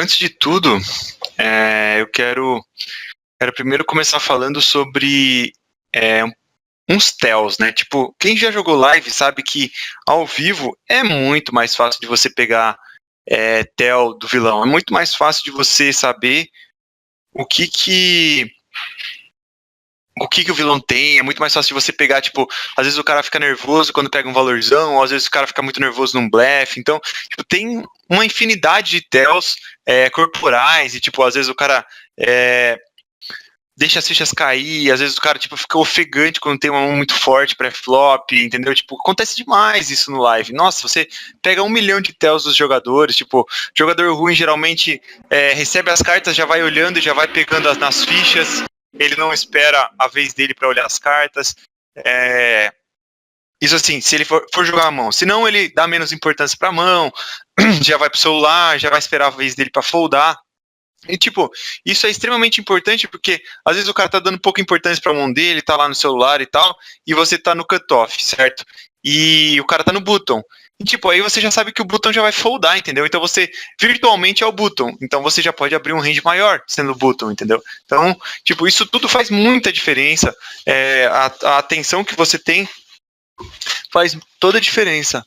antes de tudo, eu quero primeiro começar falando sobre uns tells, né? Tipo, quem já jogou live sabe que ao vivo é muito mais fácil de você pegar tell do vilão. É muito mais fácil de você saber o que o vilão tem. É muito mais fácil de você pegar, tipo, às vezes o cara fica nervoso quando pega um valorzão, ou às vezes o cara fica muito nervoso num blefe. Então, tipo, tem uma infinidade de tells corporais, e tipo, às vezes o cara deixa as fichas cair, às vezes o cara, tipo, fica ofegante quando tem uma mão muito forte pré-flop, entendeu? Tipo, acontece demais isso no live. Nossa, você pega 1 milhão de tells dos jogadores, tipo, jogador ruim geralmente recebe as cartas, já vai olhando e já vai pegando nas fichas, ele não espera a vez dele para olhar as cartas. Isso assim, se ele for jogar a mão. Senão ele dá menos importância para a mão, já vai pro celular, já vai esperar a vez dele para foldar. E, tipo, isso é extremamente importante porque às vezes o cara tá dando pouca importância pra mão dele, tá lá no celular e tal, e você tá no cutoff, certo? E o cara tá no button. E, tipo, aí você já sabe que o button já vai foldar, entendeu? Então você virtualmente é o button. Então você já pode abrir um range maior sendo o button, entendeu? Então, tipo, isso tudo faz muita diferença. A atenção que você tem faz toda a diferença.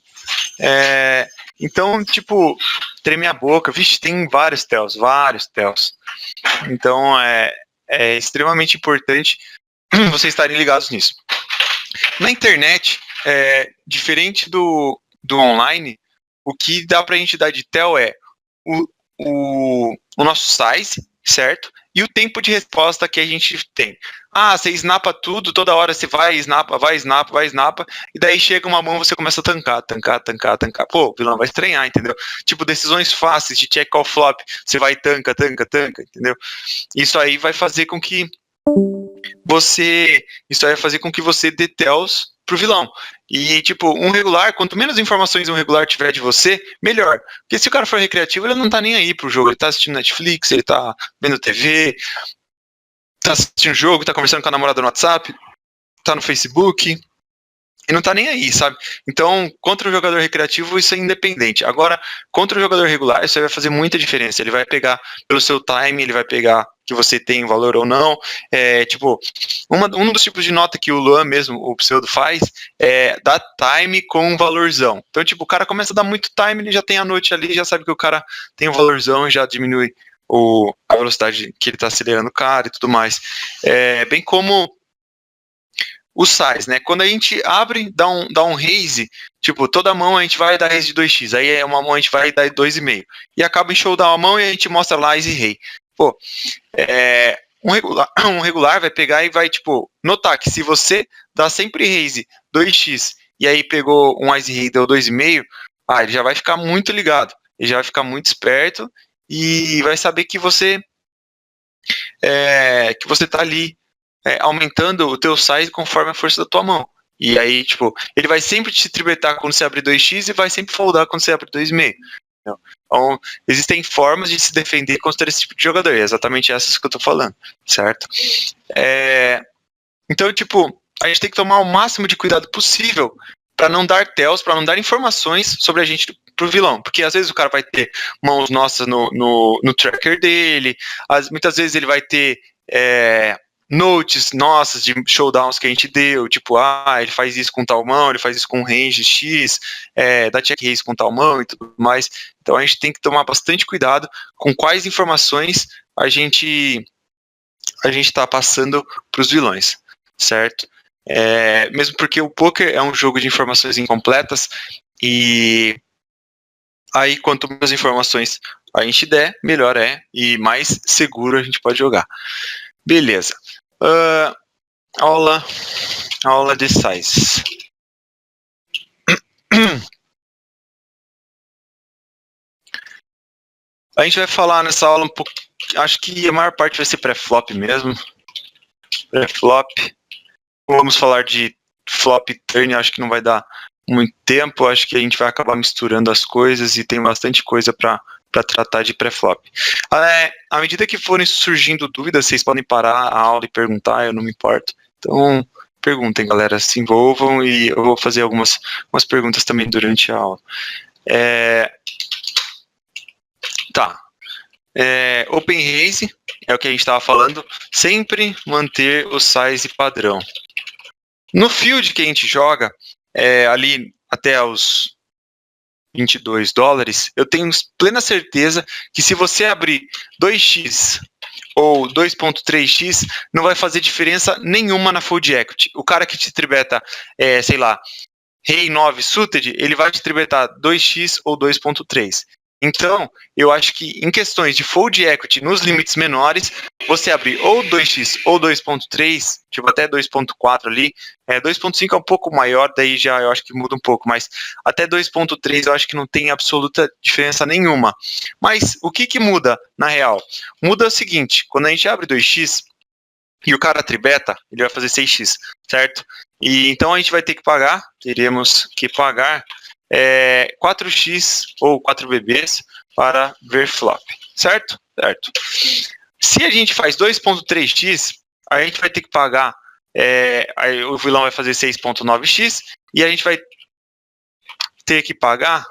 Então, tipo, treme a boca. Vixe, tem vários tells. Então, é extremamente importante vocês estarem ligados nisso. Na internet, diferente do online, o que dá pra gente dar de tell é o nosso size, certo? E o tempo de resposta que a gente tem. Você snapa tudo, toda hora você vai, snapa, e daí chega uma mão, você começa a tancar. Pô, o vilão vai estranhar, entendeu? Tipo, decisões fáceis de check call flop, você vai tanca, entendeu? Isso aí vai fazer com que você dê tells pro vilão. E, tipo, um regular, quanto menos informações um regular tiver de você, melhor. Porque se o cara for recreativo, ele não tá nem aí pro jogo. Ele tá assistindo Netflix, ele tá vendo TV, tá assistindo jogo, tá conversando com a namorada no WhatsApp, tá no Facebook, e não tá nem aí, sabe? Então, contra o jogador recreativo, isso é independente. Agora, contra o jogador regular, isso aí vai fazer muita diferença. Ele vai pegar pelo seu time, ele vai pegar que você tem valor ou não. Tipo, um dos tipos de nota que o Luan mesmo, o Pseudo, faz é dar time com um valorzão. Então, tipo, o cara começa a dar muito time, ele já tem a noite ali, já sabe que o cara tem um valorzão e já diminui a velocidade que ele tá acelerando o cara e tudo mais. Bem como o size, né? Quando a gente abre, dá um raise, tipo, toda mão a gente vai dar raise de 2x, aí uma mão a gente vai dar 2,5. E acaba em showdown a mão e a gente mostra lá e rei. Pô, um regular vai pegar e vai, tipo, notar que se você dá sempre raise 2x e aí pegou um ice rei e deu 2,5, ele já vai ficar muito ligado, ele já vai ficar muito esperto e vai saber que você tá ali aumentando o teu size conforme a força da tua mão. E aí, tipo, ele vai sempre te tributar quando você abre 2x e vai sempre foldar quando você abre 2,5. Então, existem formas de se defender contra esse tipo de jogador. E é exatamente essas que eu tô falando, certo? Então, tipo, a gente tem que tomar o máximo de cuidado possível para não dar tells, para não dar informações sobre a gente pro vilão. Porque às vezes o cara vai ter mãos nossas no tracker dele, muitas vezes ele vai ter notes nossas de showdowns que a gente deu, tipo, ele faz isso com tal mão, ele faz isso com range X, dá check raise com tal mão e tudo mais. Então a gente tem que tomar bastante cuidado com quais informações a gente está passando para os vilões, certo? Mesmo porque o poker é um jogo de informações incompletas e aí quanto mais informações a gente der, melhor e mais seguro a gente pode jogar. Beleza. Aula de size. A gente vai falar nessa aula um pouco. Acho que a maior parte vai ser pré-flop mesmo. Pré-flop. Vamos falar de flop e turn, acho que não vai dar muito tempo. Acho que a gente vai acabar misturando as coisas e tem bastante coisa para tratar de pré-flop. À medida que forem surgindo dúvidas, vocês podem parar a aula e perguntar, eu não me importo. Então, perguntem, galera, se envolvam e eu vou fazer algumas perguntas também durante a aula. Tá. Open Raise, é o que a gente estava falando, sempre manter o size padrão. No field que a gente joga, ali até os $22, eu tenho plena certeza que se você abrir 2x ou 2.3x, não vai fazer diferença nenhuma na Fold Equity. O cara que te tribeta, sei lá, Rei 9 Suited, ele vai te tributar 2x ou 2.3. Então, eu acho que em questões de Fold Equity nos limites menores, você abrir ou 2x ou 2.3, tipo até 2.4 ali, 2.5 é um pouco maior, daí já eu acho que muda um pouco, mas até 2.3 eu acho que não tem absoluta diferença nenhuma. Mas o que muda na real? Muda o seguinte, quando a gente abre 2x e o cara tribeta, ele vai fazer 6x, certo? E então a gente vai ter que pagar, teremos que pagar 4x ou 4 BBs para ver flop, certo? Certo. Se a gente faz 2.3x, a gente vai ter que pagar, aí o vilão vai fazer 6.9x e a gente vai ter que pagar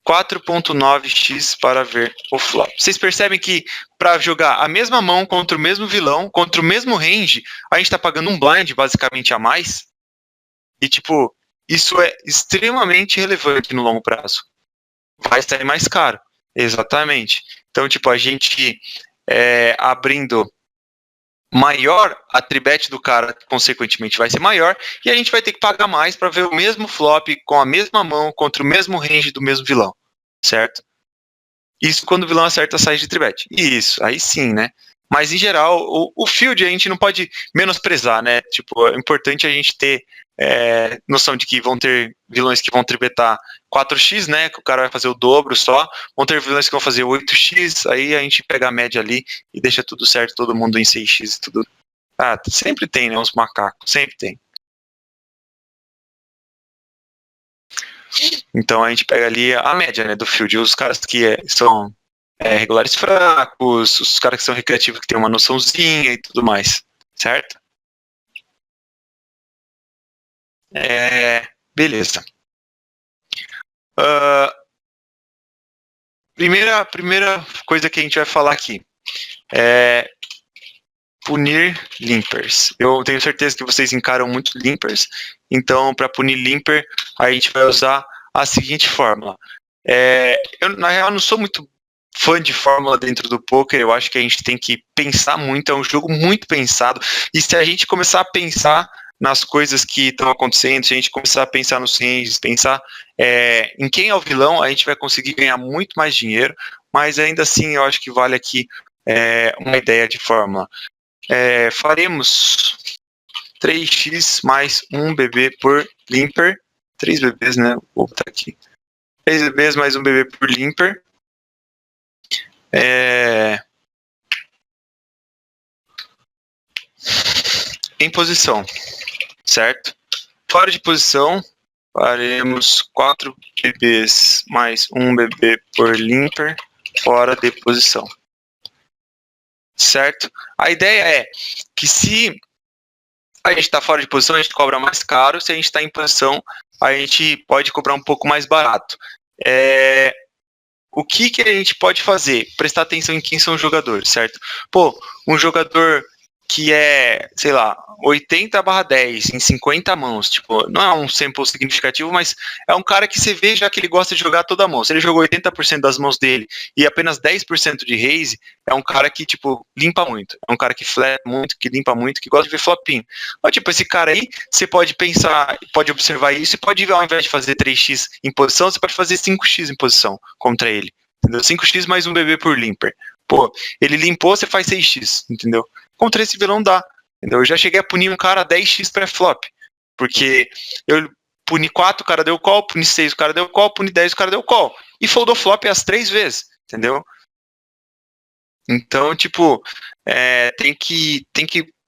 4.9x para ver o flop. Vocês percebem que para jogar a mesma mão contra o mesmo vilão, contra o mesmo range, a gente está pagando um blind basicamente a mais? E tipo, isso é extremamente relevante no longo prazo. Vai sair mais caro. Exatamente. Então, tipo, a gente abrindo maior, a tribet do cara, consequentemente, vai ser maior, e a gente vai ter que pagar mais para ver o mesmo flop com a mesma mão contra o mesmo range do mesmo vilão, certo? Isso quando o vilão acerta a size de tribet. Isso, aí sim, né? Mas, em geral, o field a gente não pode menosprezar, né? Tipo, é importante a gente ter noção de que vão ter vilões que vão tribetar 4x, né? Que o cara vai fazer o dobro só. Vão ter vilões que vão fazer 8x, aí a gente pega a média ali e deixa tudo certo, todo mundo em 6x e tudo. Ah, sempre tem, né? Uns macacos, sempre tem. Então a gente pega ali a média, né, do field. Os caras que são regulares fracos, os caras que são recreativos que tem uma noçãozinha e tudo mais, certo? Beleza. Primeira coisa que a gente vai falar aqui é punir limpers. Eu tenho certeza que vocês encaram muito limpers, então para punir limper a gente vai usar a seguinte fórmula. Eu na real não sou muito fã de fórmula dentro do poker, eu acho que a gente tem que pensar muito, é um jogo muito pensado, e se a gente começar a pensar nas coisas que estão acontecendo, se a gente começar a pensar nos ranges, pensar em quem é o vilão, a gente vai conseguir ganhar muito mais dinheiro, mas ainda assim eu acho que vale aqui uma ideia de fórmula. Faremos 3x mais 1 BB por limper, 3 BBs, né? Vou botar aqui. 3 BBs mais 1 BB por limper. Em posição, certo? Fora de posição, faremos 4 BBs mais 1 BB por limper fora de posição, certo? A ideia é que se a gente está fora de posição, a gente cobra mais caro, se a gente está em posição, a gente pode cobrar um pouco mais barato. O que a gente pode fazer? Prestar atenção em quem são os jogadores, certo? Pô, um jogador que sei lá, 80/10 em 50 mãos, tipo, não é um sample significativo, mas é um cara que você vê já que ele gosta de jogar toda a mão. Se ele jogou 80% das mãos dele e apenas 10% de raise, é um cara que, tipo, limpa muito. É um cara que flat muito, que limpa muito, que gosta de ver flopinho. Mas, tipo, esse cara aí, você pode pensar, pode observar isso e pode, ao invés de fazer 3x em posição, você pode fazer 5x em posição contra ele. Entendeu? 5x mais 1 BB por limper. Pô, ele limpou, você faz 6x, entendeu? Contra esse vilão dá. Entendeu? Eu já cheguei a punir um cara 10x pré-flop. Porque eu puni 4, o cara deu call, puni 6, o cara deu call, puni 10, o cara deu call. E foldou flop as 3 vezes, entendeu? Então, tipo, tem que.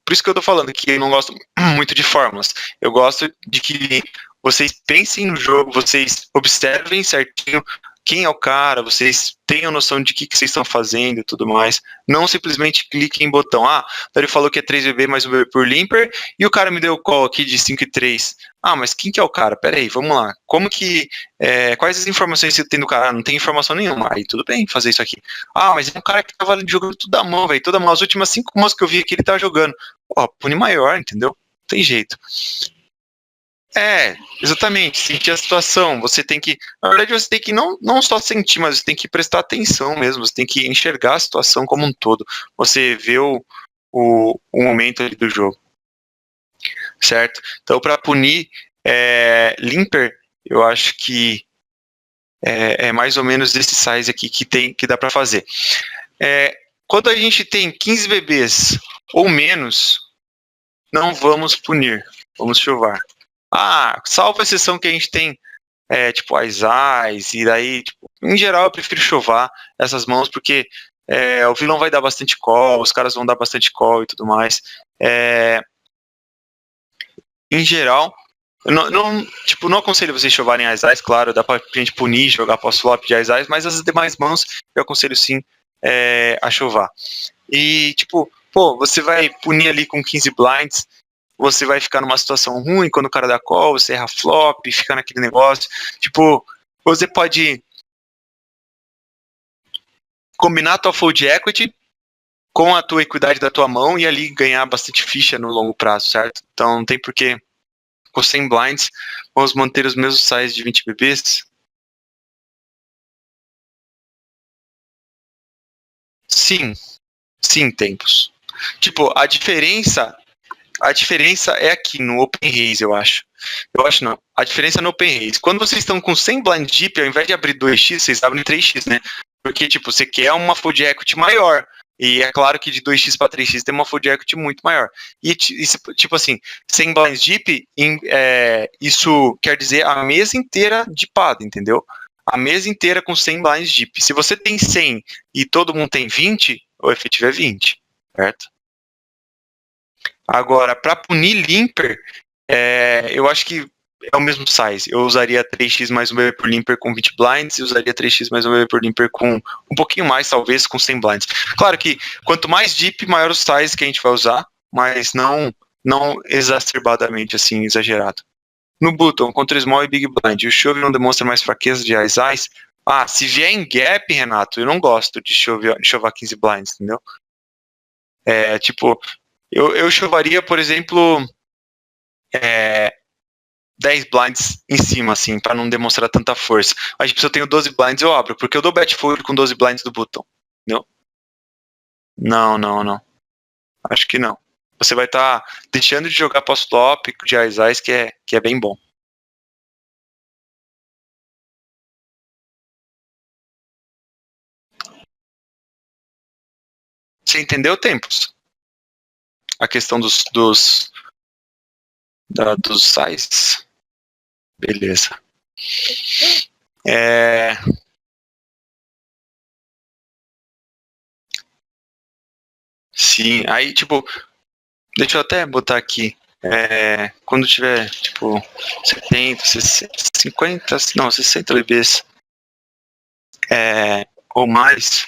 Por isso que eu tô falando que eu não gosto muito de fórmulas. Eu gosto de que vocês pensem no jogo, vocês observem certinho quem é o cara, vocês tenham noção de que vocês estão fazendo e tudo mais. Não simplesmente cliquem em botão. Então ele falou que é 3BB mais 1BB por limper, e o cara me deu o call aqui de 5 e 3. Mas quem que é o cara? Pera aí, vamos lá. Como que... quais as informações você tem do cara? Não tem informação nenhuma. Aí tudo bem fazer isso aqui. Mas é um cara que tava jogando tudo da mão, velho. Toda mão. As últimas 5 mãos que eu vi aqui, ele tava jogando. Pune maior, entendeu? Não tem jeito. Exatamente, sentir a situação. Você tem que, na verdade, você tem que não só sentir, mas você tem que prestar atenção mesmo, você tem que enxergar a situação como um todo. Você vê o momento ali do jogo. Certo? Então, para punir limper, eu acho que é mais ou menos esse size aqui que dá para fazer. Quando a gente tem 15 bebês ou menos, não vamos punir, vamos chovar. Salvo a exceção que a gente tem, tipo, as AIs, e daí, tipo, em geral, eu prefiro chovar essas mãos, porque o vilão vai dar bastante call, os caras vão dar bastante call e tudo mais. Em geral, eu não aconselho vocês chovarem as AIs, claro, dá pra gente punir, jogar pós-flop de as AIs, mas as demais mãos eu aconselho sim a chovar. E, tipo, você vai punir ali com 15 blinds, você vai ficar numa situação ruim quando o cara dá call, você erra flop, fica naquele negócio. Tipo, você pode combinar a tua fold equity com a tua equidade da tua mão e ali ganhar bastante ficha no longo prazo, certo? Então não tem porquê, com 100 blinds, vamos manter os mesmos size de 20 bebês. Sim, tempos. Tipo, a diferença é aqui no Open Raise, eu acho. Eu acho não. A diferença é no Open Raise. Quando vocês estão com 100 blind deep, ao invés de abrir 2x, vocês abrem 3x, né? Porque, tipo, você quer uma fold equity maior. E é claro que de 2x para 3x tem uma fold equity muito maior. E, tipo assim, 100 blind deep, isso quer dizer a mesa inteira dipada, entendeu? A mesa inteira com 100 blinds deep. Se você tem 100 e todo mundo tem 20, o efetivo é 20, certo? Agora, para punir limper, eu acho que é o mesmo size. Eu usaria 3x mais 1 BB por limper com 20 blinds e usaria 3x mais 1 BB por limper com um pouquinho mais, talvez, com 100 blinds. Claro que quanto mais deep, maior o size que a gente vai usar, mas não exacerbadamente, assim, exagerado. No button, contra small e big blind, o shove não demonstra mais fraqueza de eyes. Se vier em gap, Renato, eu não gosto de chovar 15 blinds, entendeu? Tipo, eu chovaria, por exemplo, 10 blinds em cima, assim, para não demonstrar tanta força. Mas tipo, se eu tenho 12 blinds, eu abro, porque eu dou bet fold com 12 blinds do botão. Entendeu? Não. Acho que não. Você vai estar deixando de jogar post-flop de Eyes que é bem bom. Você entendeu, Tempos? A questão dos sizes. Beleza. Sim, aí, tipo, deixa eu até botar aqui. Quando tiver, tipo, 70, 60, 50, não, 60 bebês ou mais,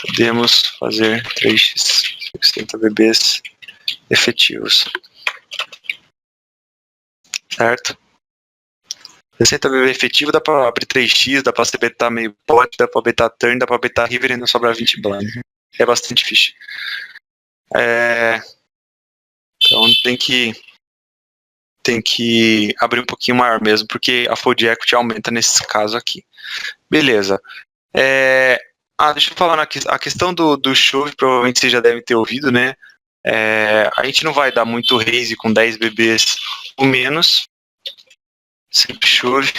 podemos fazer 3x, 60 bebês efetivos. Certo? 60 bebê efetivo, dá pra abrir 3x, dá pra você betar meio pot, dá pra betar turn, dá pra betar river e ainda sobrar 20 blind. É bastante ficha. Então tem que abrir um pouquinho maior mesmo, porque a fold equity aumenta nesse caso aqui. Beleza. Deixa eu falar a questão do shove, provavelmente você já deve ter ouvido, né? A gente não vai dar muito raise com 10 bebês ou menos. Sempre shove.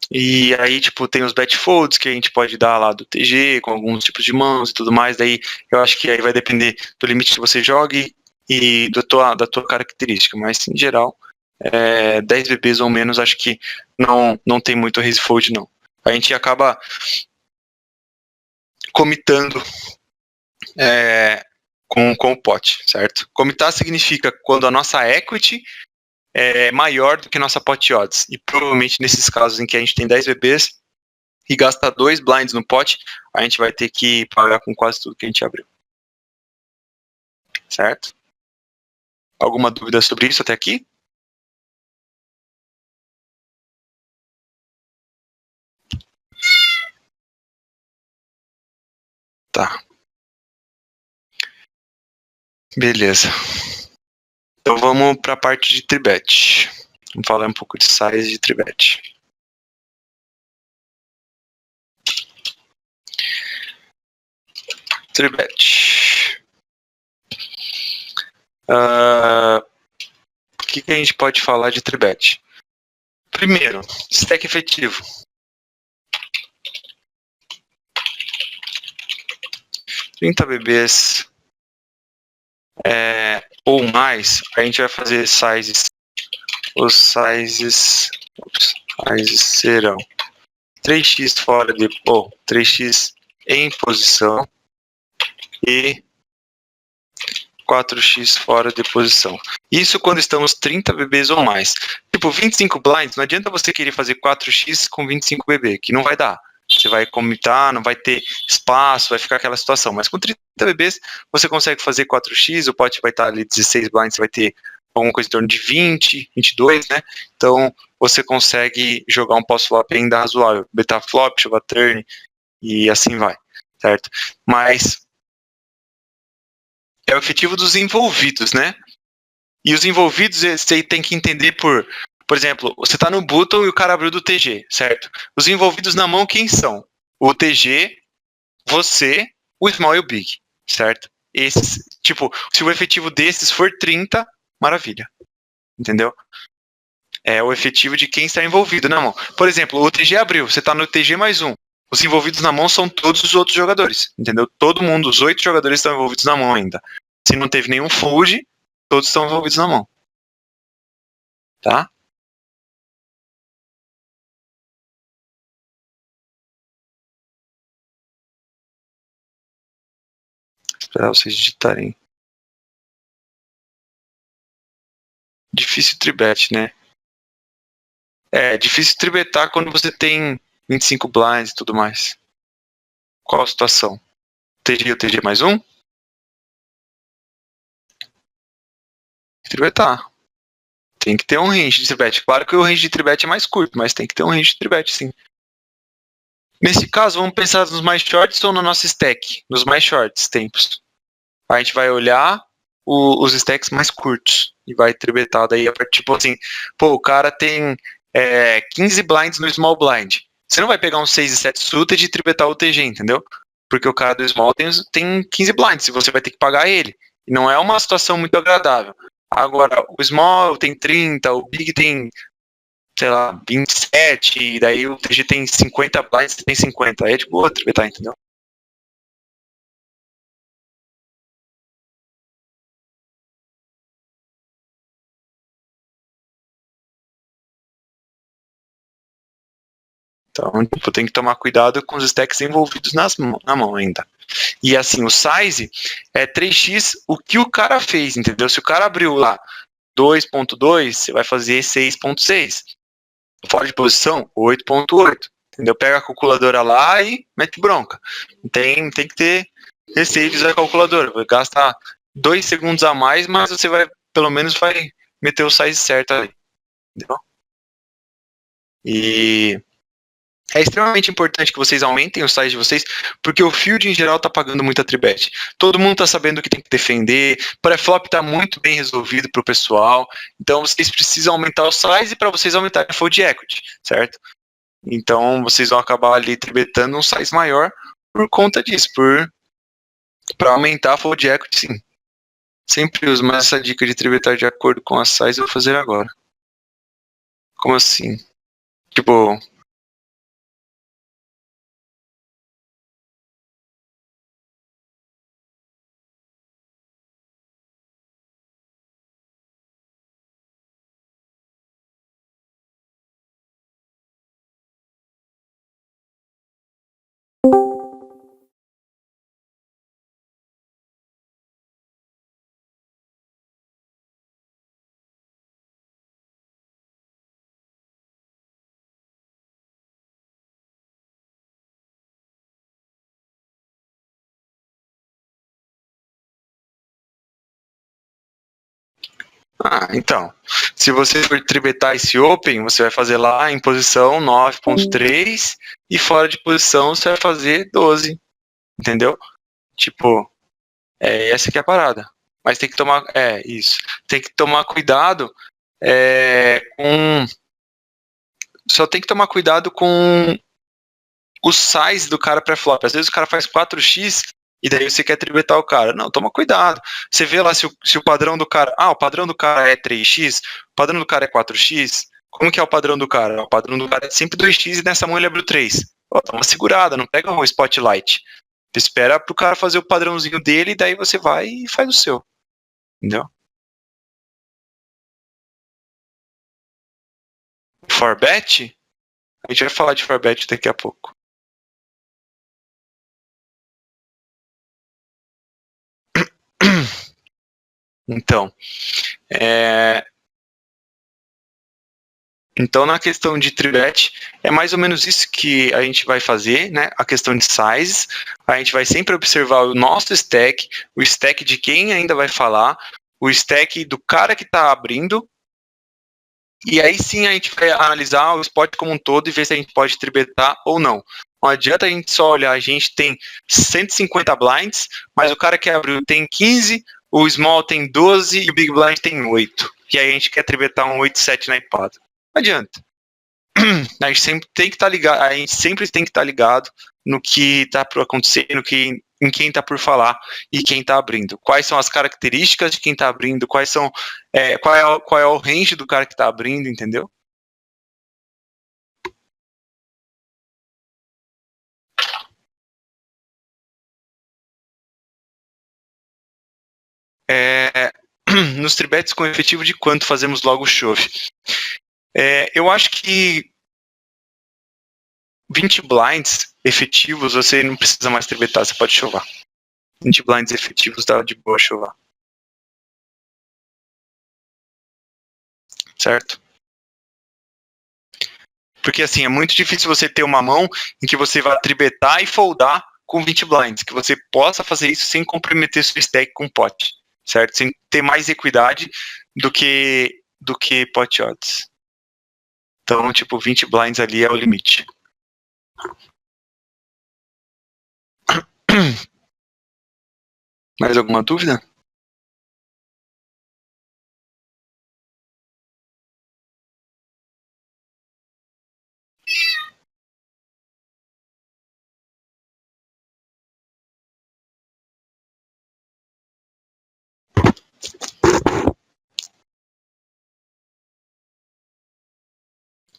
E aí, tipo, tem os bet folds que a gente pode dar lá do TG, com alguns tipos de mãos e tudo mais. Daí, eu acho que aí vai depender do limite que você jogue e da tua característica. Mas, em geral, 10 bebês ou menos, acho que não tem muito raise fold, não. A gente acaba comitando com o pot, certo? Comitar significa quando a nossa equity é maior do que nossa pot odds. E provavelmente nesses casos em que a gente tem 10 bebês e gasta 2 blinds no pot, a gente vai ter que pagar com quase tudo que a gente abriu. Certo? Alguma dúvida sobre isso até aqui? Tá. Beleza. Então vamos para a parte de tribet. Vamos falar um pouco de size de tribet. Tribet. O que a gente pode falar de tribet? Primeiro, stack efetivo. Trinta bebês ou mais, a gente vai fazer sizes. Os sizes serão 3x fora de 3x em posição e 4x fora de posição. Isso quando estamos 30 bebês ou mais. Tipo, 25 blinds, não adianta você querer fazer 4x com 25 bebês, que não vai dar. Você vai comitar, não vai ter espaço, vai ficar aquela situação. Mas com 30 bebês, você consegue fazer 4x, o pote vai estar ali 16 blinds, você vai ter alguma coisa em torno de 20, 22, né? Então, você consegue jogar um post-flop ainda razoável. Beta flop, jogar turn e assim vai, certo? Mas é o efetivo dos envolvidos, né? E os envolvidos, você tem que entender por exemplo, você está no button e o cara abriu do TG, certo? Os envolvidos na mão quem são? O TG, você, o small e o big, certo? Esses, tipo, se o efetivo desses for 30, maravilha. Entendeu? É o efetivo de quem está envolvido na mão. Por exemplo, o TG abriu, você está no TG mais um. Os envolvidos na mão são todos os outros jogadores, entendeu? Todo mundo, os 8 jogadores estão envolvidos na mão ainda. Se não teve nenhum fold, todos estão envolvidos na mão. Tá? Esperar vocês digitarem. Difícil tribet, né? É difícil tribetar quando você tem 25 blinds e tudo mais. Qual a situação? TG ou TG mais um? Tribetar. Tem que ter um range de tribet. Claro que o range de tribet é mais curto, mas tem que ter um range de tribet, sim. Nesse caso, vamos pensar nos mais shorts ou no nosso stack? Nos mais shorts tempos. A gente vai olhar os stacks mais curtos e vai tribetar daí a partir, tipo assim, pô, o cara tem 15 blinds no small blind. Você não vai pegar um 6 e 7 suited e tribetar o TG, entendeu? Porque o cara do small tem 15 blinds e você vai ter que pagar ele. E não é uma situação muito agradável. Agora, o small tem 30, o big tem, sei lá, 27, e daí o TG tem 50 blinds, você tem 50. Aí é de boa tribetar, entendeu? Então, tipo, tem que tomar cuidado com os stacks envolvidos na mão ainda. E assim, o size é 3x o que o cara fez, entendeu? Se o cara abriu lá 2.2, você vai fazer 6.6. Fora de posição, 8.8. Entendeu? Pega a calculadora lá e mete bronca. Tem que ter receio de usar a calculadora. Vai gastar 2 segundos a mais, mas você vai, pelo menos, vai meter o size certo ali. Entendeu? E é extremamente importante que vocês aumentem o size de vocês, porque o field em geral está pagando muita tribet. Todo mundo está sabendo que tem que defender, pré-flop está muito bem resolvido para o pessoal, então vocês precisam aumentar o size para vocês aumentarem a fold equity, certo? Então vocês vão acabar ali tribetando um size maior por conta disso, para aumentar a fold equity, sim. Sempre uso, mas essa dica de tribetar de acordo com a size eu vou fazer agora. Como assim? Tipo, Então, se você for tribetar esse Open, você vai fazer lá em posição 9.3 e fora de posição você vai fazer 12, entendeu? Tipo, essa que é a parada. Mas tem que tomar, isso. Tem que tomar cuidado com... Só tem que tomar cuidado com o size do cara pré-flop. Às vezes o cara faz 4x e daí você quer tribetar o cara. Não, toma cuidado. Você vê lá se o padrão do cara... o padrão do cara é 3x, o padrão do cara é 4x. Como que é o padrão do cara? O padrão do cara é sempre 2x e nessa mão ele abriu 3. Ó, dá uma segurada, não pega o spotlight. Você espera pro cara fazer o padrãozinho dele e daí você vai e faz o seu. Entendeu? Forbet? A gente vai falar de Forbet daqui a pouco. Então, então, na questão de tribet, é mais ou menos isso que a gente vai fazer, né? A questão de sizes. A gente vai sempre observar o nosso stack, o stack de quem ainda vai falar, o stack do cara que está abrindo. E aí sim a gente vai analisar o spot como um todo e ver se a gente pode tribetar ou não. Não adianta a gente só olhar, a gente tem 150 blinds, mas o cara que abriu tem 15, o small tem 12 e o big blind tem 8. E aí a gente quer tribetar um 8-7 na ipada. Não adianta. A gente sempre tem que estar ligado, a gente sempre tem que estar ligado no que está acontecendo, em quem está por falar e quem está abrindo. Quais são as características de quem está abrindo, qual é o range do cara que está abrindo, entendeu? Nos tribets com efetivo de quanto fazemos logo o chove? Eu acho que 20 blinds efetivos você não precisa mais tribetar, você pode chovar. 20 blinds efetivos dá de boa chovar. Certo? Porque assim, é muito difícil você ter uma mão em que você vai tribetar e foldar com 20 blinds, que você possa fazer isso sem comprometer seu stack com pot, certo? Sem ter mais equidade do que pot odds. Então, tipo, 20 blinds ali é o limite. Mais alguma dúvida?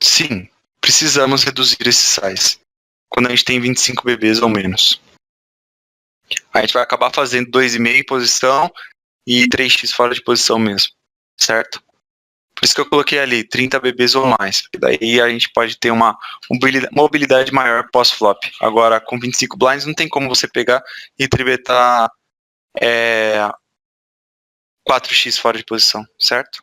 Sim, precisamos reduzir esse size. Quando a gente tem 25 bebês ou menos. A gente vai acabar fazendo 2,5 em posição e 3x fora de posição mesmo, certo? Por isso que eu coloquei ali 30 bebês ou mais. Porque daí a gente pode ter uma mobilidade maior pós-flop. Agora, com 25 blinds, não tem como você pegar e tribetar 4x fora de posição, certo?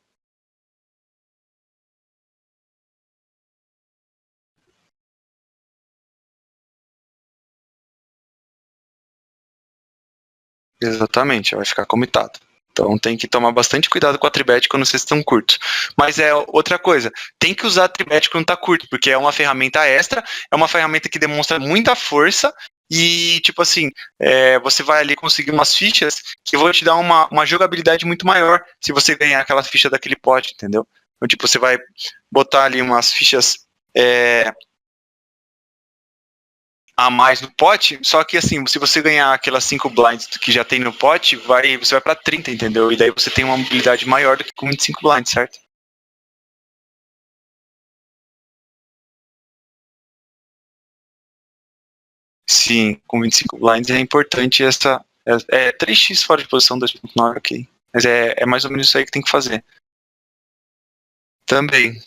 Exatamente, vai ficar comitado. Então tem que tomar bastante cuidado com a tribet quando vocês estão curtos. Mas é outra coisa, tem que usar a tribet quando está curto, porque é uma ferramenta extra, é uma ferramenta que demonstra muita força e, tipo assim, você vai ali conseguir umas fichas que vão te dar uma jogabilidade muito maior se você ganhar aquela ficha daquele pote, entendeu? Então, tipo, você vai botar ali umas fichas a mais no pote, só que assim, se você ganhar aquelas 5 blinds que já tem no pote, você vai pra 30, entendeu? E daí você tem uma mobilidade maior do que com 25 blinds, certo? Sim, com 25 blinds é importante essa. 3x fora de posição 2.9, ok. Mas é mais ou menos isso aí que tem que fazer. Também,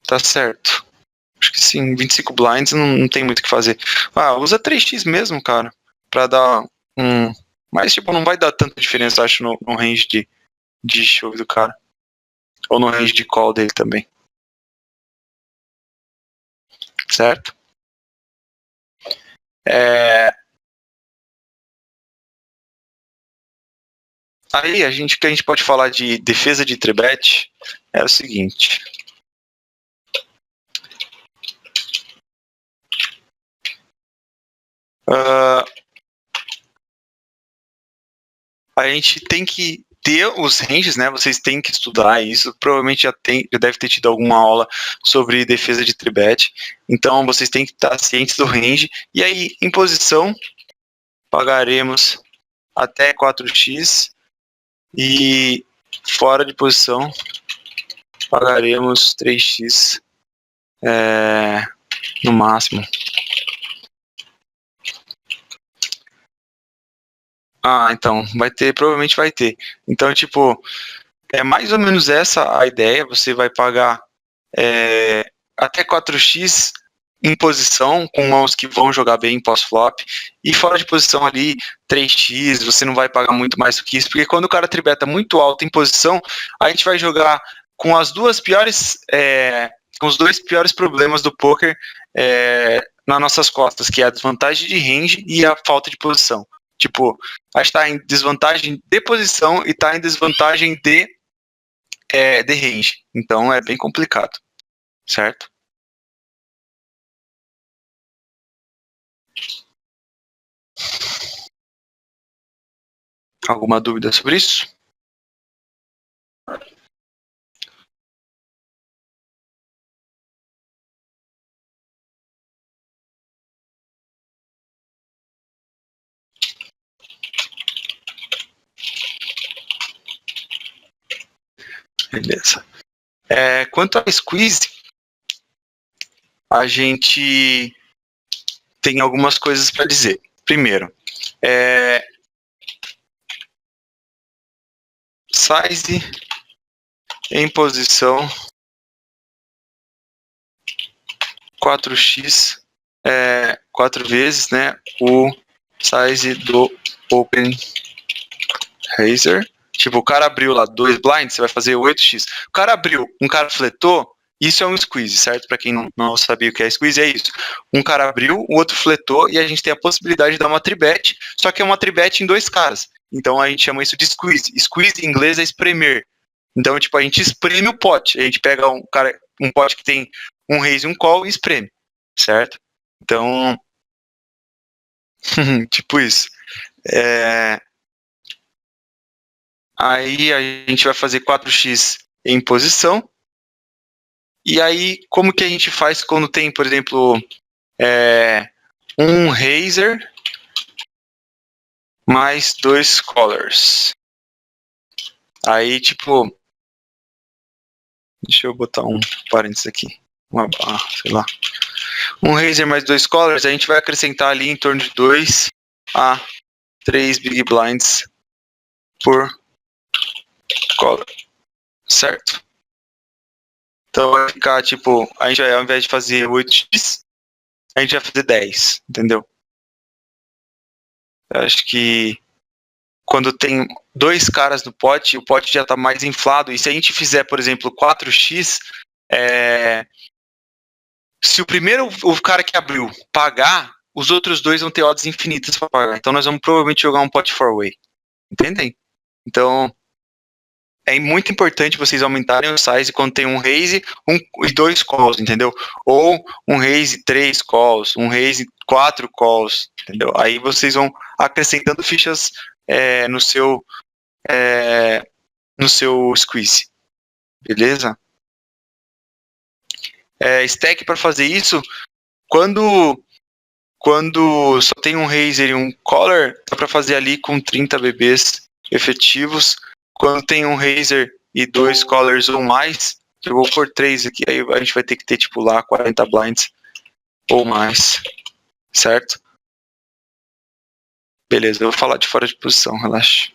tá certo. Acho que sim, 25 blinds não tem muito o que fazer. Usa 3x mesmo, cara, pra dar um. Mas, tipo, não vai dar tanta diferença, acho, no range de chove do cara. Ou no range de call dele também. Certo? É, Aí o que a gente pode falar de defesa de three-bet é o seguinte. A gente tem que ter os ranges, né? Vocês têm que estudar isso. Provavelmente já deve ter tido alguma aula sobre defesa de three-bet. Então vocês têm que estar cientes do range. E aí, em posição, pagaremos até 4x. E fora de posição, pagaremos 3x no máximo. Então, provavelmente vai ter. Então, tipo, é mais ou menos essa a ideia. Você vai pagar até 4x em posição, com mãos que vão jogar bem em pós-flop, e fora de posição ali, 3x, você não vai pagar muito mais do que isso, porque quando o cara tribeta muito alto em posição, a gente vai jogar com as duas piores, com os dois piores problemas do poker nas nossas costas, que é a desvantagem de range e a falta de posição. Tipo, a gente está em desvantagem de posição e está em desvantagem de range. Então é bem complicado, certo? Alguma dúvida sobre isso? Beleza. Quanto a squeeze, a gente tem algumas coisas para dizer. Primeiro, size em posição 4x, 4 vezes, né, o size do open raiser. Tipo, o cara abriu lá 2 blinds, você vai fazer 8x. O cara abriu, um cara fletou, isso é um squeeze, certo? Para quem não sabia o que é squeeze, é isso. Um cara abriu, o outro fletou, e a gente tem a possibilidade de dar uma tribet, só que é uma tribet em 2 caras. Então a gente chama isso de squeeze. Squeeze em inglês é espremer. Então, tipo, a gente espreme o pote. A gente pega um pote que tem um raise e um call e espreme, certo? Então, tipo isso. Aí a gente vai fazer 4x em posição. E aí, como que a gente faz quando tem, por exemplo, um raiser mais 2 callers? Aí, tipo, deixa eu botar um parênteses aqui, uma barra, sei lá. Um raiser mais 2 callers, a gente vai acrescentar ali em torno de 2 a 3 big blinds por caller, certo? Então vai ficar, tipo, a gente vai, ao invés de fazer 8x, a gente vai fazer 10, entendeu? Eu acho que quando tem 2 caras no pote, o pote já está mais inflado. E se a gente fizer, por exemplo, 4x, se o cara que abriu pagar, os outros 2 vão ter odds infinitas para pagar. Então nós vamos provavelmente jogar um pot 4-way. Entendem? Então é muito importante vocês aumentarem o size quando tem um raise e 2 calls, entendeu? Ou um raise 3 calls, um raise 4 calls, entendeu? Aí vocês vão acrescentando fichas no seu squeeze, beleza? Stack para fazer isso, quando só tem um raiser e um caller, dá para fazer ali com 30 BBs efetivos. Quando tem um raiser e 2 callers ou mais, eu vou por 3 aqui, aí a gente vai ter que ter tipo lá 40 blinds ou mais, certo? Beleza, eu vou falar de fora de posição, relaxa.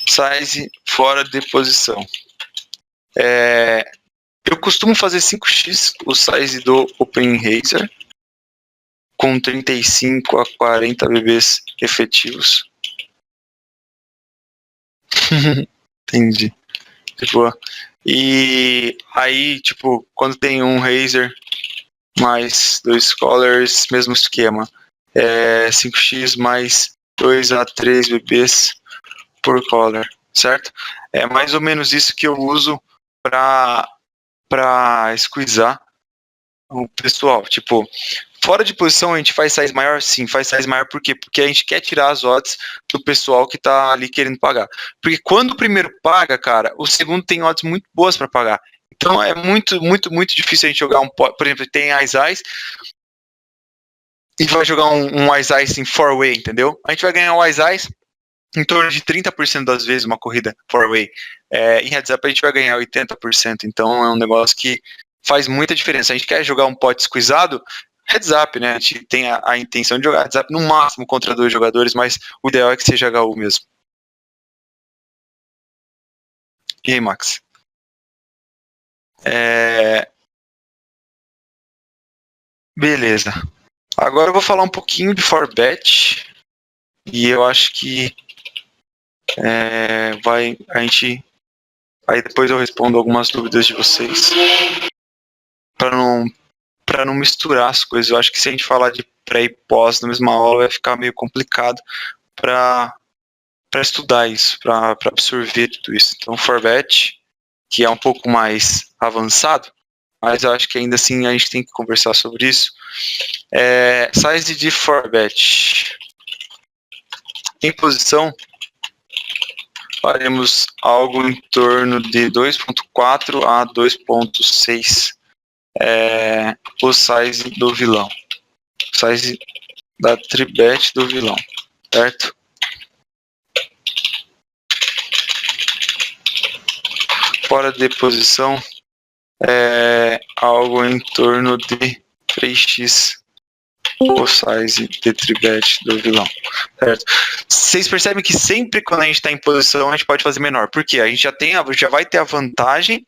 Size fora de posição. Eu costumo fazer 5x o size do Open Raiser com 35 a 40 BBs efetivos. Entendi. Tipo, e aí, tipo, quando tem um Raiser mais 2 callers, mesmo esquema. 5x mais 2 a 3 bebês por collar, certo? É mais ou menos isso que eu uso para squeezar o pessoal. Tipo, fora de posição a gente faz size maior? Sim, faz size maior por quê? Porque a gente quer tirar as odds do pessoal que tá ali querendo pagar. Porque quando o primeiro paga, cara, o segundo tem odds muito boas para pagar. Então é muito, muito, muito difícil a gente jogar por exemplo, tem Ice e vai jogar um Ice em 4-way, entendeu? A gente vai ganhar o Ice em torno de 30% das vezes uma corrida 4-way. Em heads up a gente vai ganhar 80%, então é um negócio que faz muita diferença. A gente quer jogar um pot squeezado, heads up, né? A gente tem a intenção de jogar heads up no máximo contra 2 jogadores, mas o ideal é que seja HU mesmo. E aí, Max? Beleza. Agora eu vou falar um pouquinho de 4bet e eu acho que aí depois eu respondo algumas dúvidas de vocês para não misturar as coisas. Eu acho que se a gente falar de pré e pós na mesma aula vai ficar meio complicado para estudar isso, para absorver tudo isso. Então, 4bet, que é um pouco mais avançado, mas eu acho que ainda assim a gente tem que conversar sobre isso. Size de 4bet. Em posição, faremos algo em torno de 2.4 a 2.6. O size do vilão. Size da tribet do vilão, certo? Fora de posição, algo em torno de 3x o size de tribet do vilão, certo? Vocês percebem que sempre quando a gente está em posição a gente pode fazer menor, porque a gente já vai ter a vantagem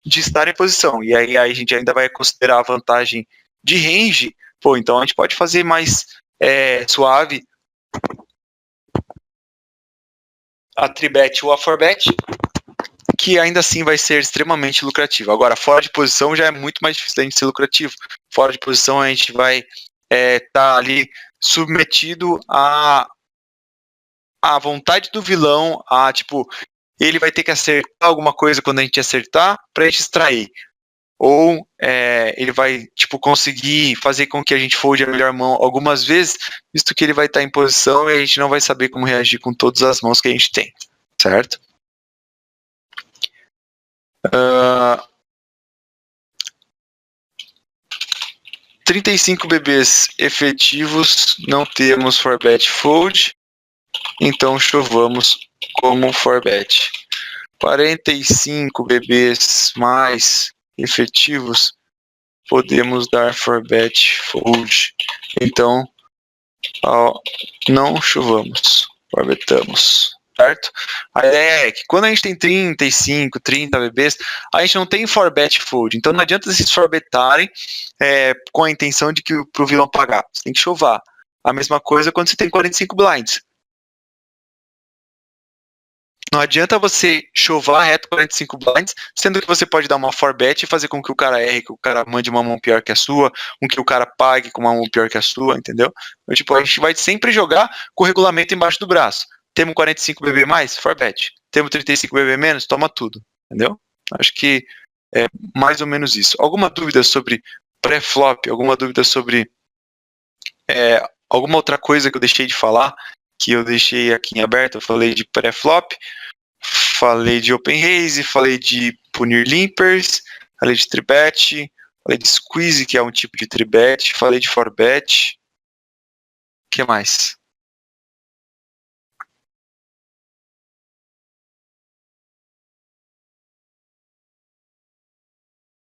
de estar em posição, e aí a gente ainda vai considerar a vantagem de range, então a gente pode fazer mais suave a tribet ou a 4bet, que ainda assim vai ser extremamente lucrativo. Agora, fora de posição já é muito mais difícil da gente ser lucrativo. Fora de posição a gente vai estar ali submetido à vontade do vilão, ele vai ter que acertar alguma coisa quando a gente acertar para a gente extrair. Ou ele vai conseguir fazer com que a gente folde a melhor mão algumas vezes, visto que ele vai estar em posição e a gente não vai saber como reagir com todas as mãos que a gente tem, certo? 35 bebês efetivos, não temos 4bet fold, então chovamos como 4bet. 45 bebês mais efetivos, podemos dar 4bet fold, então não chovamos, 4betamos. Certo? A ideia é que quando a gente tem 35, 30 bebês, a gente não tem 4bet fold. Então não adianta vocês 4betarem com a intenção de que pro vilão pagar. Você tem que chovar. A mesma coisa quando você tem 45 blinds. Não adianta você chovar reto 45 blinds, sendo que você pode dar uma 4bet e fazer com que o cara erre, que o cara mande uma mão pior que a sua, com que o cara pague com uma mão pior que a sua, entendeu? Então, a gente vai sempre jogar com o regulamento embaixo do braço. Temos 45 BB mais? 4bet. Temos 35 BB menos? Toma tudo. Entendeu? Acho que é mais ou menos isso. Alguma dúvida sobre pré-flop? Alguma dúvida sobre alguma outra coisa que eu deixei de falar? Que eu deixei aqui em aberto? Eu falei de pré-flop, falei de open raise, falei de punir limpers, falei de tribet, falei de squeeze, que é um tipo de tribet, falei de 4bet. O que mais?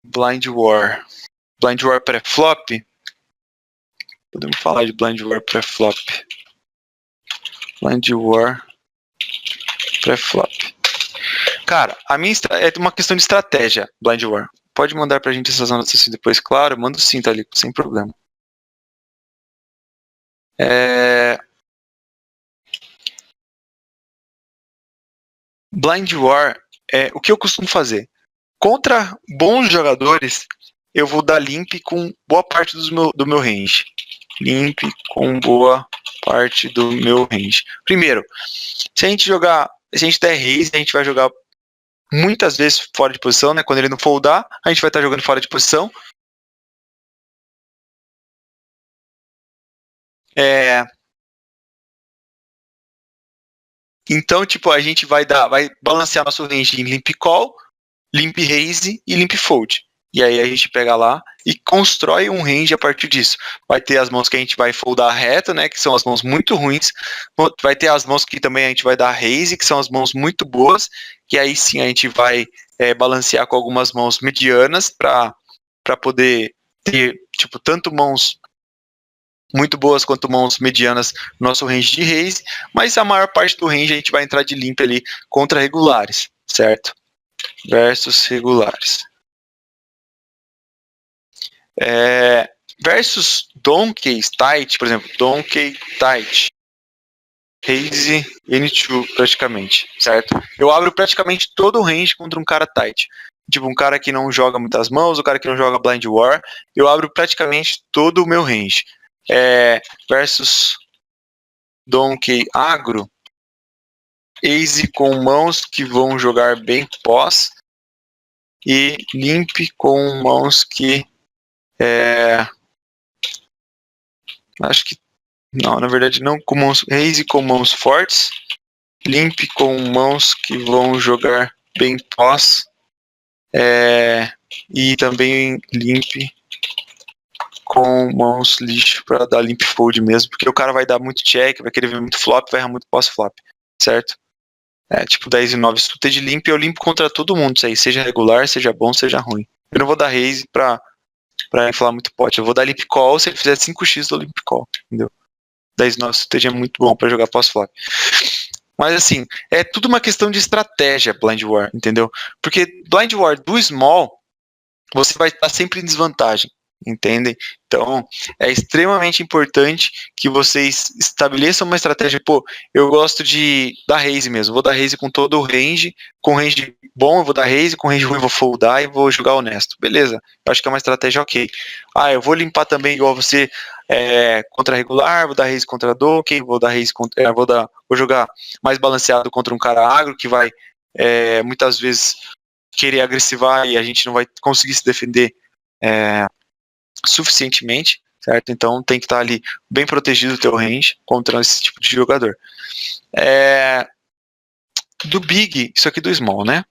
Blind War. Blind War pré-flop? Podemos falar de Blind War pré-flop. Blind War pré-flop. Cara, a minha é uma questão de estratégia, Blind War. Pode mandar pra gente essas anotações depois, claro. Manda o sim, tá ali, sem problema. Blind War, o que eu costumo fazer? Contra bons jogadores, eu vou dar limp com boa parte do meu range. Limp com boa parte do meu range. Primeiro, se a gente der raise, a gente vai jogar muitas vezes fora de posição, né? Quando ele não foldar, a gente vai estar jogando fora de posição. Então, tipo, a gente vai balancear nosso range em limp call, limp raise e limp fold. E aí a gente pega lá e constrói um range a partir disso. Vai ter as mãos que a gente vai foldar reto, né? Que são as mãos muito ruins. Vai ter as mãos que também a gente vai dar raise, que são as mãos muito boas. E aí sim a gente vai balancear com algumas mãos medianas para poder ter, tipo, tanto mãos muito boas quanto mãos medianas no nosso range de raise, mas a maior parte do range a gente vai entrar de limp ali contra regulares, certo? Versus regulares. Versus Donkey Tight, por exemplo, Donkey Tight, raise N2 praticamente, certo? Eu abro praticamente todo o range contra um cara tight. Tipo, um cara que não joga muitas mãos, um cara que não joga Blind War, eu abro praticamente todo o meu range. Versus Donkey Agro, Ace com mãos que vão jogar bem pós e Limp com mãos que acho que não, na verdade não, com mãos Ace com mãos fortes, Limp com mãos que vão jogar bem pós e também Limp com mãos lixo para dar limp fold mesmo, porque o cara vai dar muito check, vai querer ver muito flop, vai errar muito pós-flop, certo? Tipo 10 e 9 suited de limp, eu limpo contra todo mundo, isso aí, seja regular, seja bom, seja ruim. Eu não vou dar raise pra inflar muito pot, eu vou dar limp call, se ele fizer 5x do limp call, entendeu? 10 e 9 suited é muito bom pra jogar pós-flop. Mas assim, é tudo uma questão de estratégia, Blind War, entendeu? Porque Blind War do small, você vai estar sempre em desvantagem. Entendem? Então, é extremamente importante que vocês estabeleçam uma estratégia. Pô, eu gosto de dar raise mesmo. Vou dar raise com todo o range. Com range bom, eu vou dar raise. Com range ruim, eu vou foldar e vou jogar honesto. Beleza. Eu acho que é uma estratégia ok. Eu vou limpar também igual você contra regular. Vou dar raise contra Donkey. Vou dar raise contra. Vou jogar mais balanceado contra um cara agro que vai muitas vezes querer agressivar e a gente não vai conseguir se defender suficientemente, certo? Então tem que estar ali bem protegido o teu range contra esse tipo de jogador. Do big, isso aqui do small, né?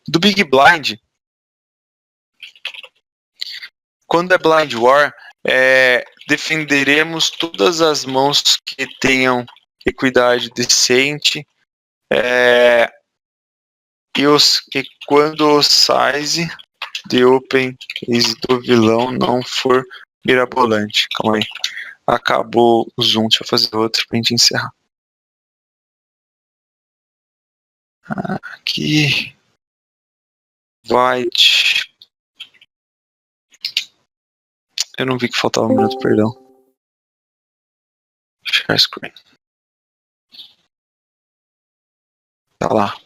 Do big blind, quando é blind war, defenderemos todas as mãos que tenham equidade decente e quando o size de open raise do vilão não for mirabolante. Calma aí. Acabou o zoom. Deixa eu fazer outro pra gente encerrar. Aqui. White. Eu não vi que faltava um minuto, perdão. Share screen. Tá lá.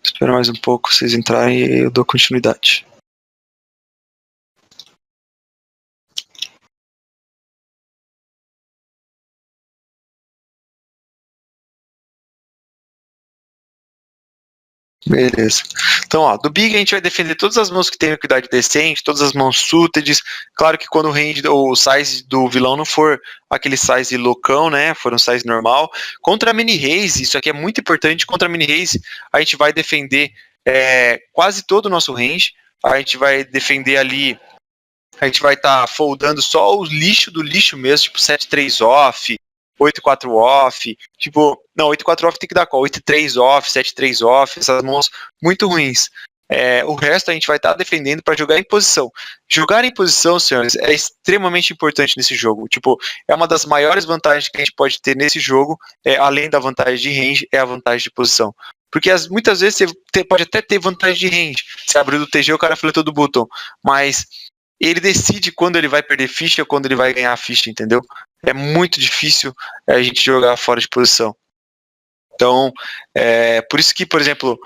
Espera mais um pouco vocês entrarem e eu dou continuidade. Beleza. Então, ó, do big a gente vai defender todas as mãos que têm equidade decente, todas as mãos suited. Claro que quando o size do vilão não for aquele size loucão, né? For um size normal. Contra a mini raise, isso aqui é muito importante. Contra a mini raise, a gente vai defender quase todo o nosso range. A gente vai defender ali. A gente vai estar foldando só o lixo do lixo mesmo, tipo 7-3 off, 8-4 off, tipo, não, 8-4 off tem que dar call, 8-3 off, 7-3 off, essas mãos muito ruins. O resto a gente vai estar defendendo para jogar em posição. Jogar em posição, senhores, é extremamente importante nesse jogo. Tipo, é uma das maiores vantagens que a gente pode ter nesse jogo, além da vantagem de range, é a vantagem de posição. Porque muitas vezes você pode até ter vantagem de range. Você abriu do TG, o cara fletou do button. Mas ele decide quando ele vai perder ficha, quando ele vai ganhar a ficha, entendeu? É muito difícil a gente jogar fora de posição. Então, por isso que, por exemplo,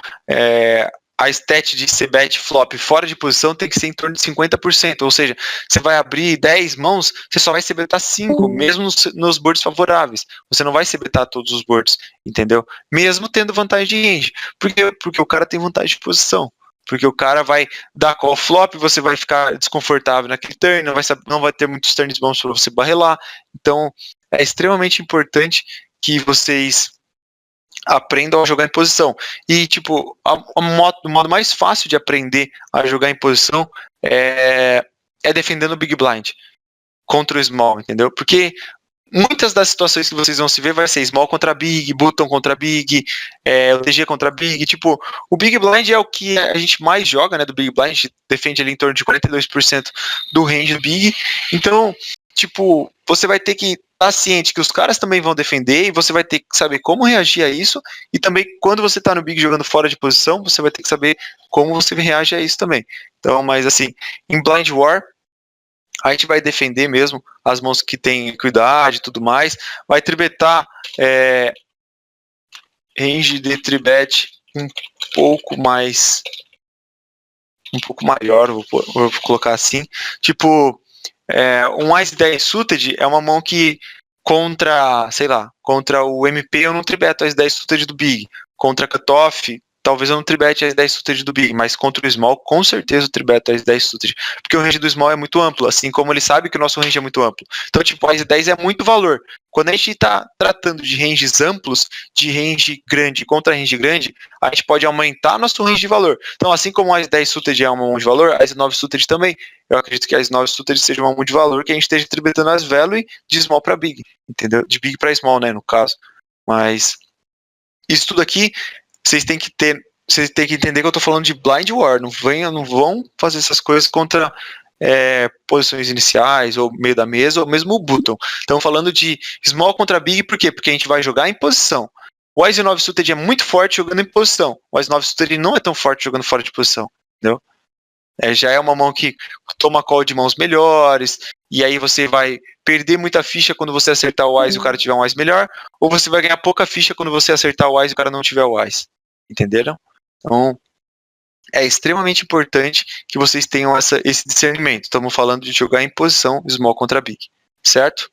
a stat de C-bet flop fora de posição tem que ser em torno de 50%, ou seja, você vai abrir 10 mãos, você só vai C-betar 5, mesmo nos boards favoráveis. Você não vai C-betar todos os boards, entendeu? Mesmo tendo vantagem de range. Porque o cara tem vantagem de posição. Porque o cara vai dar call flop, você vai ficar desconfortável naquele turn, não vai ter muitos turns bons para você barrelar. Então, é extremamente importante que vocês aprendam a jogar em posição. E, tipo, o modo mais fácil de aprender a jogar em posição é defendendo o Big Blind contra o Small, entendeu? Porque muitas das situações que vocês vão se ver vai ser Small contra Big, Button contra Big, o TG contra Big. Tipo, o Big Blind é o que a gente mais joga, né, do Big Blind. A gente defende ali em torno de 42% do range do Big. Então, tipo, você vai ter que estar ciente que os caras também vão defender e você vai ter que saber como reagir a isso. E também, quando você tá no Big jogando fora de posição, você vai ter que saber como você reage a isso também. Então, mas assim, em Blind War, a gente vai defender mesmo as mãos que tem equidade e tudo mais. Vai tribetar range de tribet um pouco maior, vou colocar assim. Tipo, um Ice 10 Suited é uma mão que contra o MP eu não tribeto Ice 10 Suited do Big. Contra Cutoff, talvez eu não tribete Ice 10 Suited do Big, mas contra o Small, com certeza eu tribeto Ice 10 Suited. Porque o range do Small é muito amplo, assim como ele sabe que o nosso range é muito amplo. Então, tipo, Ice 10 é muito valor. Quando a gente está tratando de ranges amplos, de range grande contra range grande, a gente pode aumentar nosso range de valor. Então, assim como o Ice 10 Suited é uma mão de valor, a Ice 9 Suited também. Eu acredito que a Ice 9 Suited seja uma mão de valor que a gente esteja tribetando as value de Small para Big, entendeu? De Big para Small, né, no caso. Mas isso tudo aqui vocês têm que entender que eu tô falando de Blind War, não vão fazer essas coisas contra posições iniciais, ou meio da mesa, ou mesmo o button. Estamos falando de Small contra Big, por quê? Porque a gente vai jogar em posição. O Ice 9 Suited é muito forte jogando em posição. O Ice 9 Suited não é tão forte jogando fora de posição, entendeu? Já é uma mão que toma call de mãos melhores, e aí você vai perder muita ficha quando você acertar o Ice e o cara tiver um Ice melhor, ou você vai ganhar pouca ficha quando você acertar o Ice e o cara não tiver o Ice. Entenderam? Então, é extremamente importante que vocês tenham esse discernimento. Estamos falando de jogar em posição Small contra Big, certo?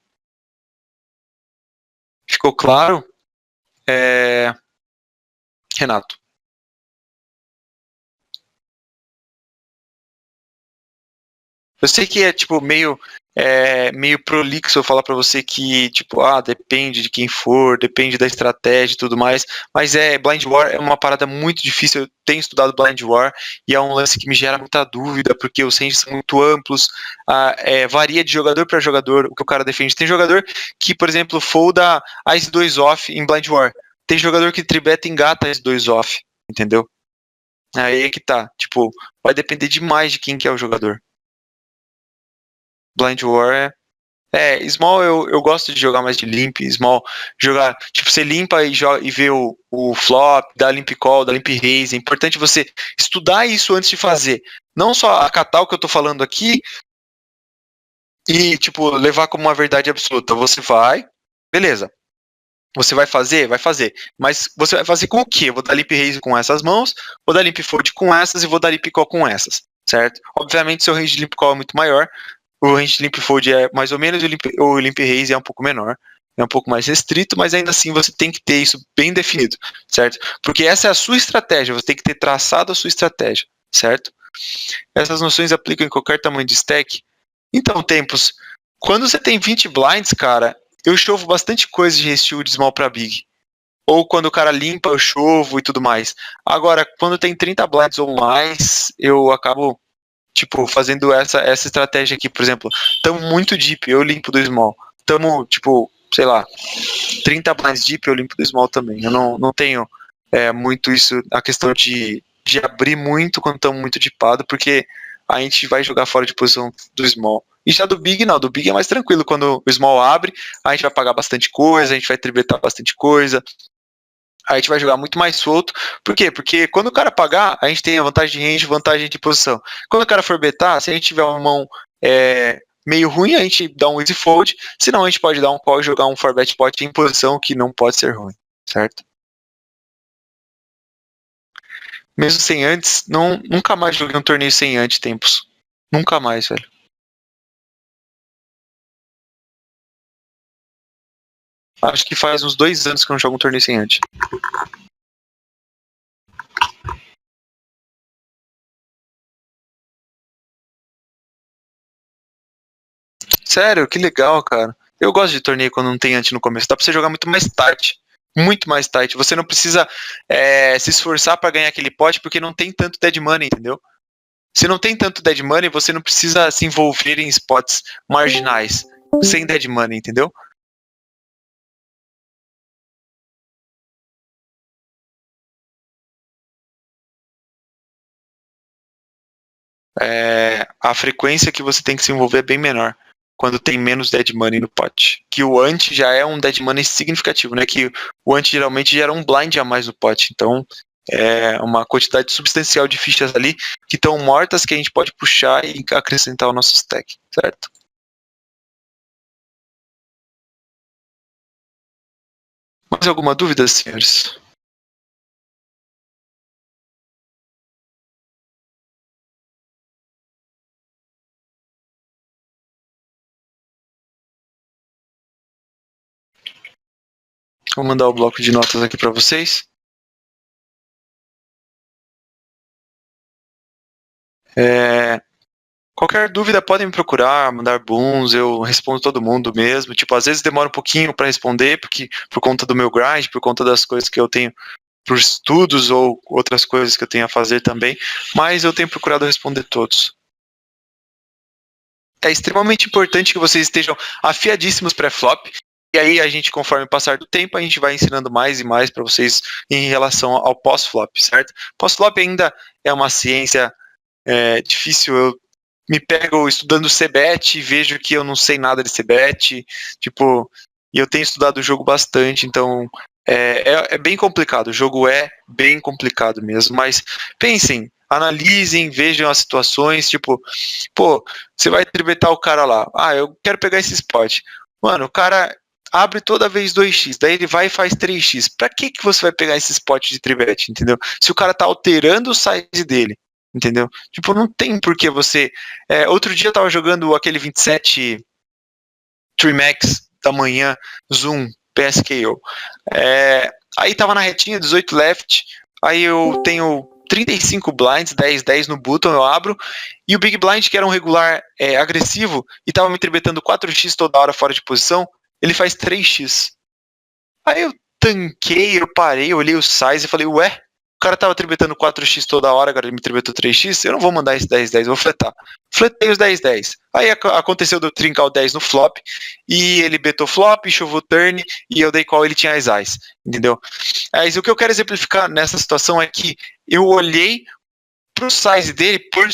Ficou claro? Renato. Eu sei que é tipo meio prolixo eu falar para você que tipo, depende de quem for, depende da estratégia e tudo mais, mas Blind War é uma parada muito difícil. Eu tenho estudado Blind War e é um lance que me gera muita dúvida, porque os ranges são muito amplos, varia de jogador para jogador o que o cara defende. Tem jogador que, por exemplo, folda Ice 2 off em Blind War. Tem jogador que tribeta e engata Ice 2 off, entendeu? Aí é que tá, tipo, vai depender demais de quem que é o jogador. Blind War Small eu gosto de jogar mais de limp. Small, jogar, tipo, você limpa e vê o flop, dá limp call, dá limp raise. É importante você estudar isso antes de fazer. Não só acatar o que eu tô falando aqui e, tipo, levar como uma verdade absoluta. Você vai, beleza. Você vai fazer? Vai fazer. Mas você vai fazer com o quê? Eu vou dar limp raise com essas mãos, vou dar limp fold com essas e vou dar limp call com essas, certo? Obviamente, seu range de limp call é muito maior. O range de limp fold é mais ou menos, o limp raise é um pouco menor, é um pouco mais restrito, mas ainda assim você tem que ter isso bem definido, certo? Porque essa é a sua estratégia, você tem que ter traçado a sua estratégia, certo? Essas noções aplicam em qualquer tamanho de stack. Então, tempos, quando você tem 20 blinds, cara, eu chovo bastante coisa de resteal de small para big. Ou quando o cara limpa, eu chovo e tudo mais. Agora, quando tem 30 blinds ou mais, eu acabo tipo, fazendo essa estratégia aqui, por exemplo, estamos muito deep, eu limpo do small. Estamos, tipo, sei lá, 30 blinds deep, eu limpo do small também. Eu não tenho muito isso, a questão de abrir muito quando estamos muito deepado, porque a gente vai jogar fora de posição do small. E já do big, não, do big é mais tranquilo. Quando o small abre, a gente vai pagar bastante coisa, a gente vai tributar bastante coisa. Aí a gente vai jogar muito mais solto. Por quê? Porque quando o cara pagar, a gente tem a vantagem de range, vantagem de posição. Quando o cara for betar, se a gente tiver uma mão meio ruim, a gente dá um easy fold. Senão a gente pode dar um call e jogar um 4-bet pot em posição que não pode ser ruim, certo? Mesmo sem antes, nunca mais joguei um torneio sem antes tempos. Nunca mais, velho. Acho que faz uns 2 anos que eu não jogo um torneio sem antes. Sério, que legal, cara. Eu gosto de torneio quando não tem ante no começo. Dá pra você jogar muito mais tight. Muito mais tight. Você não precisa se esforçar pra ganhar aquele pote porque não tem tanto dead money, entendeu? Se não tem tanto dead money, você não precisa se envolver em spots marginais. Sem dead money, entendeu? A frequência que você tem que se envolver é bem menor quando tem menos dead money no pot. Que o ante já é um dead money significativo, né? Que o ante geralmente gera um blind a mais no pot. Então é uma quantidade substancial de fichas ali que estão mortas que a gente pode puxar e acrescentar ao nosso stack, certo? Mais alguma dúvida, senhores? Vou mandar o bloco de notas aqui para vocês. Qualquer dúvida podem me procurar, mandar booms, eu respondo todo mundo mesmo. Tipo, às vezes demora um pouquinho para responder, porque por conta do meu grind, por conta das coisas que eu tenho por estudos ou outras coisas que eu tenho a fazer também, mas eu tenho procurado responder todos. É extremamente importante que vocês estejam afiadíssimos pré-flop, e aí a gente, conforme o passar do tempo, a gente vai ensinando mais e mais para vocês em relação ao pós-flop, certo? Pós-flop ainda é uma ciência difícil. Eu me pego estudando CBET e vejo que eu não sei nada de CBET, tipo, e eu tenho estudado o jogo bastante, então é bem complicado, o jogo é bem complicado mesmo, mas pensem, analisem, vejam as situações, tipo, pô, você vai tribetar o cara lá, eu quero pegar esse spot, mano, o cara abre toda vez 2x, daí ele vai e faz 3x, pra que você vai pegar esse spot de tribet, entendeu? Se o cara tá alterando o size dele, entendeu? Tipo, não tem por que você. Outro dia eu tava jogando aquele 27 Trimax da manhã, Zoom, PSKO. Aí tava na retinha, 18 left, aí eu tenho 35 blinds, 10 no button, eu abro, e o Big Blind, que era um regular agressivo, e tava me tribetando 4x toda hora fora de posição, ele faz 3x. Aí eu tanquei, eu parei, eu olhei o size e falei, ué, o cara tava tribetando 4x toda hora, agora ele me tribetou 3x, eu não vou mandar esse 10-10, eu vou fletar. Fletei os 10-10. Aí aconteceu de eu trincar o 10 no flop, e ele betou flop, chovou turn, e eu dei call, ele tinha as eyes, entendeu? Mas o que eu quero exemplificar nessa situação é que eu olhei pro size dele por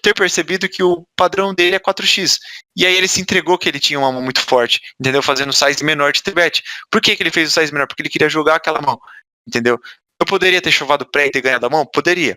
ter percebido que o padrão dele é 4x. E aí ele se entregou que ele tinha uma mão muito forte, entendeu? Fazendo size menor de tibet. Por que ele fez o size menor? Porque ele queria jogar aquela mão, entendeu? Eu poderia ter chovado pré e ter ganhado a mão? Poderia.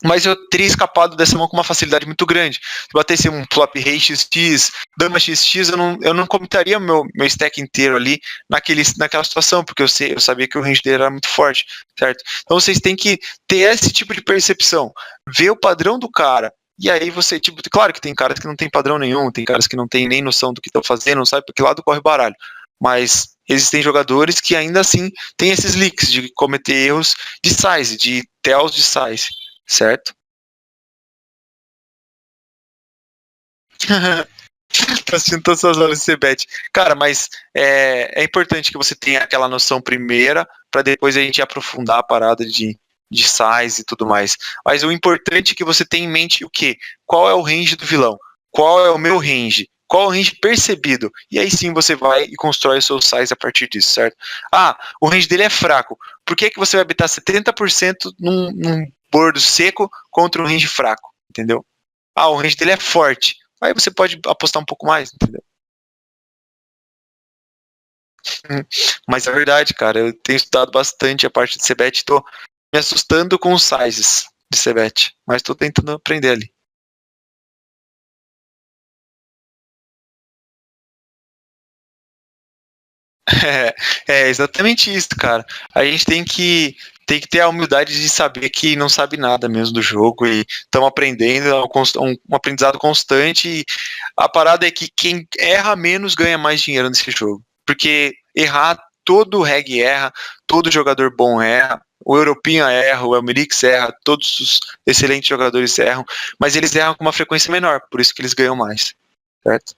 Mas eu teria escapado dessa mão com uma facilidade muito grande. Se batesse um flop rei XX, dama XX, eu não comentaria meu stack inteiro ali naquela situação, porque eu sabia que o range dele era muito forte, certo? Então vocês têm que ter esse tipo de percepção, ver o padrão do cara, e aí você, tipo, claro que tem caras que não tem padrão nenhum, tem caras que não tem nem noção do que estão fazendo, não sabe para que lado corre o baralho, mas existem jogadores que ainda assim têm esses leaks de cometer erros de size, de tells de size, certo? Tá assistindo todas as aulas de CBET. Cara, mas é importante que você tenha aquela noção primeira, para depois a gente aprofundar a parada de size e tudo mais. Mas o importante é que você tenha em mente o quê? Qual é o range do vilão? Qual é o meu range? Qual é o range percebido? E aí sim você vai e constrói o seu size a partir disso, certo? O range dele é fraco. Por que você vai betar 70% num bordo seco contra um range fraco? Entendeu? O range dele é forte. Aí você pode apostar um pouco mais, entendeu? Mas é verdade, cara. Eu tenho estudado bastante a parte de CBET e tô me assustando com os sizes de CBET. Mas tô tentando aprender ali. É exatamente isso, cara. A gente tem que ter a humildade de saber que não sabe nada mesmo do jogo e estamos aprendendo, é um aprendizado constante. E a parada é que quem erra menos ganha mais dinheiro nesse jogo. Porque errar, todo reg erra, todo jogador bom erra. O Europinha erra, o Elmerix erra, todos os excelentes jogadores erram, mas eles erram com uma frequência menor, por isso que eles ganham mais, certo?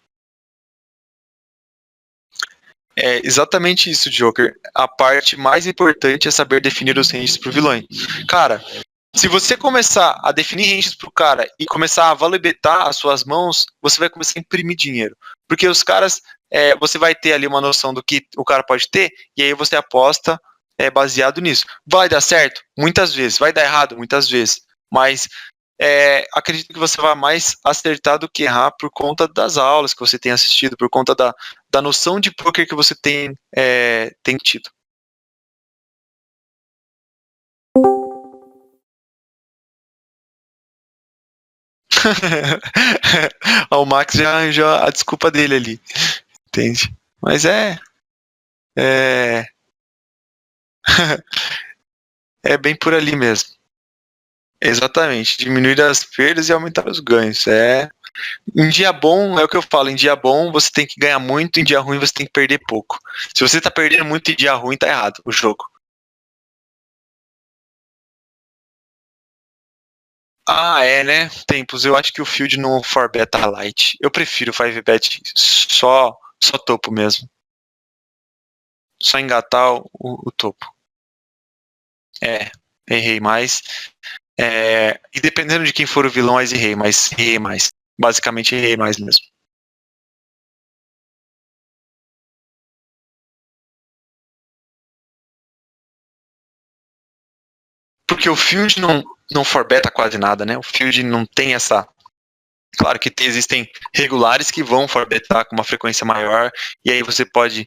É exatamente isso, Joker. A parte mais importante é saber definir os ranges pro vilão. Cara, se você começar a definir ranges pro cara e começar a valibetar as suas mãos, você vai começar a imprimir dinheiro. Porque os caras, você vai ter ali uma noção do que o cara pode ter, e aí você aposta baseado nisso. Vai dar certo? Muitas vezes. Vai dar errado? Muitas vezes. Mas acredito que você vai mais acertar do que errar por conta das aulas que você tem assistido, por conta da noção de poker que você tem tido. O Max já arranjou a desculpa dele ali, entende? Mas é, é bem por ali mesmo. Exatamente, diminuir as perdas e aumentar os ganhos. Em dia bom, é o que eu falo, em dia bom você tem que ganhar muito, em dia ruim você tem que perder pouco. Se você tá perdendo muito em dia ruim, tá errado o jogo. Ah, é, né? Tempos. Eu acho que o field no 4bet tá light. Eu prefiro o 5bet só topo mesmo. Só engatar o topo. É, errei mais. E dependendo de quem for o vilão, mas errei mais. Basicamente errei mais mesmo. Porque o field não forbeta quase nada, né? O field não tem essa. Claro que existem regulares que vão forbetar com uma frequência maior, e aí você pode,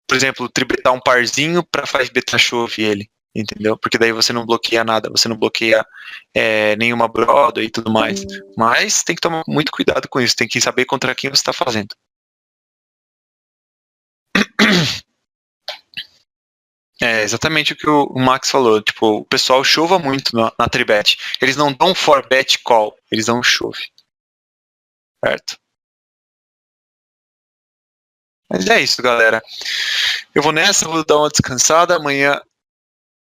por exemplo, tribetar um parzinho para faz beta chove ele, entendeu? Porque daí você não bloqueia nada, você não bloqueia nenhuma broda e tudo mais. Mas tem que tomar muito cuidado com isso, tem que saber contra quem você está fazendo. É exatamente o que o Max falou. Tipo, o pessoal chova muito na tribet. Eles não dão for bet call, eles dão chove, certo? Mas é isso, galera. Eu vou nessa, vou dar uma descansada. Amanhã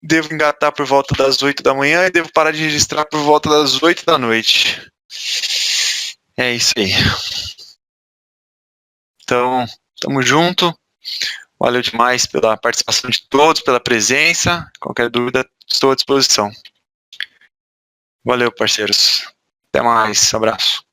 devo engatar por volta das 8 da manhã e devo parar de registrar por volta das 8 da noite. É isso aí. Então, tamo junto. Valeu demais pela participação de todos, pela presença. Qualquer dúvida, estou à disposição. Valeu, parceiros. Até mais. Abraço.